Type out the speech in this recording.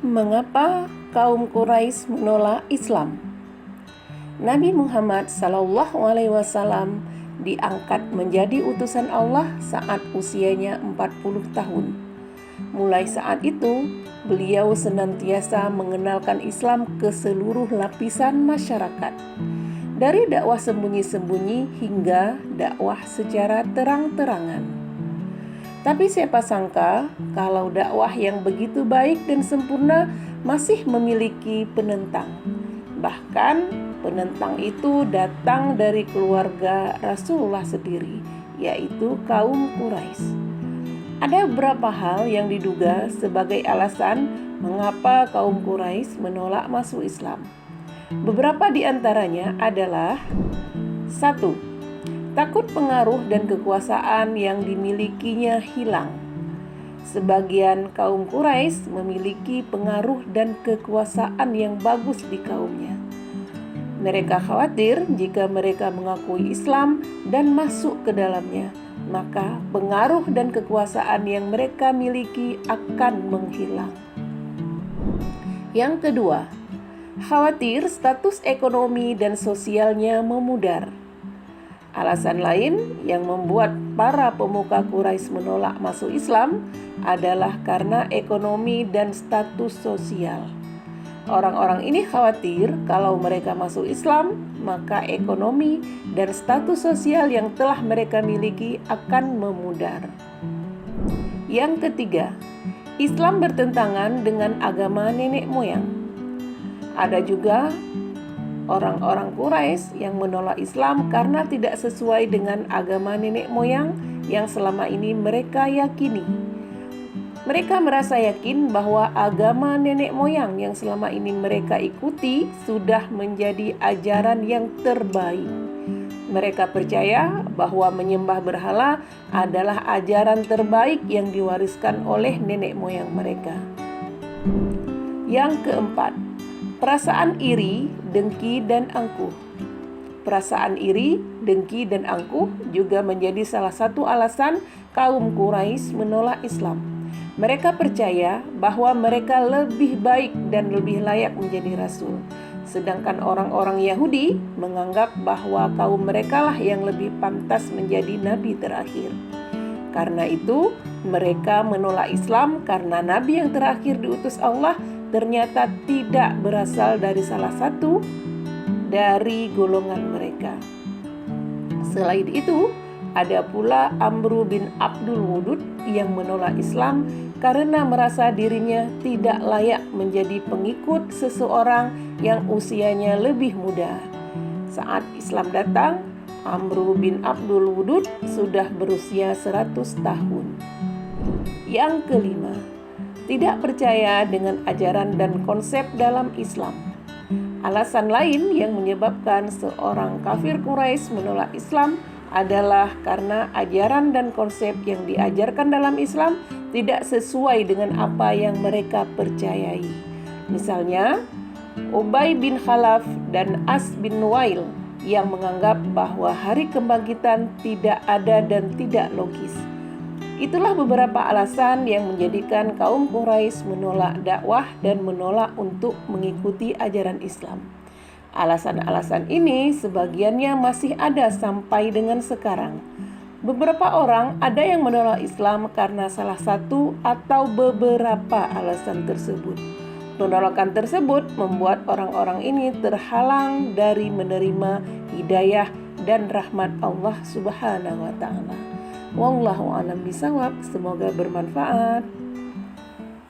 Mengapa kaum Quraisy menolak Islam? Nabi Muhammad SAW diangkat menjadi utusan Allah saat usianya 40 tahun. Mulai saat itu, beliau senantiasa mengenalkan Islam ke seluruh lapisan masyarakat. Dari dakwah sembunyi-sembunyi hingga dakwah secara terang-terangan. Tapi siapa sangka kalau dakwah yang begitu baik dan sempurna masih memiliki penentang. Bahkan penentang itu datang dari keluarga Rasulullah sendiri, yaitu kaum Quraisy. Ada beberapa hal yang diduga sebagai alasan mengapa kaum Quraisy menolak masuk Islam. Beberapa di antaranya adalah: 1. Takut pengaruh dan kekuasaan yang dimilikinya hilang. Sebagian kaum Quraisy memiliki pengaruh dan kekuasaan yang bagus di kaumnya. Mereka khawatir jika mereka mengakui Islam dan masuk ke dalamnya, maka pengaruh dan kekuasaan yang mereka miliki akan menghilang. Yang kedua, khawatir status ekonomi dan sosialnya memudar. Alasan lain yang membuat para pemuka Quraisy menolak masuk Islam adalah karena ekonomi dan status sosial. Orang-orang ini khawatir kalau mereka masuk Islam, maka ekonomi dan status sosial yang telah mereka miliki akan memudar. Yang ketiga, Islam bertentangan dengan agama nenek moyang. Ada juga orang-orang Quraisy yang menolak Islam karena tidak sesuai dengan agama nenek moyang yang selama ini mereka yakini. Mereka merasa yakin bahwa agama nenek moyang yang selama ini mereka ikuti sudah menjadi ajaran yang terbaik. Mereka percaya bahwa menyembah berhala adalah ajaran terbaik yang diwariskan oleh nenek moyang mereka. Yang keempat, perasaan iri, dengki, dan angkuh. Perasaan iri, dengki, dan angkuh juga menjadi salah satu alasan kaum Quraisy menolak Islam. Mereka percaya bahwa mereka lebih baik dan lebih layak menjadi rasul. Sedangkan orang-orang Yahudi menganggap bahwa kaum mereka lah yang lebih pantas menjadi nabi terakhir. Karena itu, mereka menolak Islam karena nabi yang terakhir diutus Allah ternyata tidak berasal dari salah satu dari golongan mereka. Selain itu, ada pula Amru bin Abdul Wudud yang menolak Islam karena merasa dirinya tidak layak menjadi pengikut seseorang yang usianya lebih muda. Saat Islam datang, Amru bin Abdul Wudud sudah berusia 100 tahun. Yang kelima, tidak percaya dengan ajaran dan konsep dalam Islam. Alasan lain yang menyebabkan seorang kafir Quraisy menolak Islam adalah karena ajaran dan konsep yang diajarkan dalam Islam tidak sesuai dengan apa yang mereka percayai. Misalnya, Ubay bin Khalaf dan As bin Nuwail yang menganggap bahwa hari kebangkitan tidak ada dan tidak logis. Itulah beberapa alasan yang menjadikan kaum Quraisy menolak dakwah dan menolak untuk mengikuti ajaran Islam. Alasan-alasan ini sebagiannya masih ada sampai dengan sekarang. Beberapa orang ada yang menolak Islam karena salah satu atau beberapa alasan tersebut. Penolakan tersebut membuat orang-orang ini terhalang dari menerima hidayah dan rahmat Allah Subhanahu wa Ta'ala. Wallahu a'lam bishawab. Semoga bermanfaat.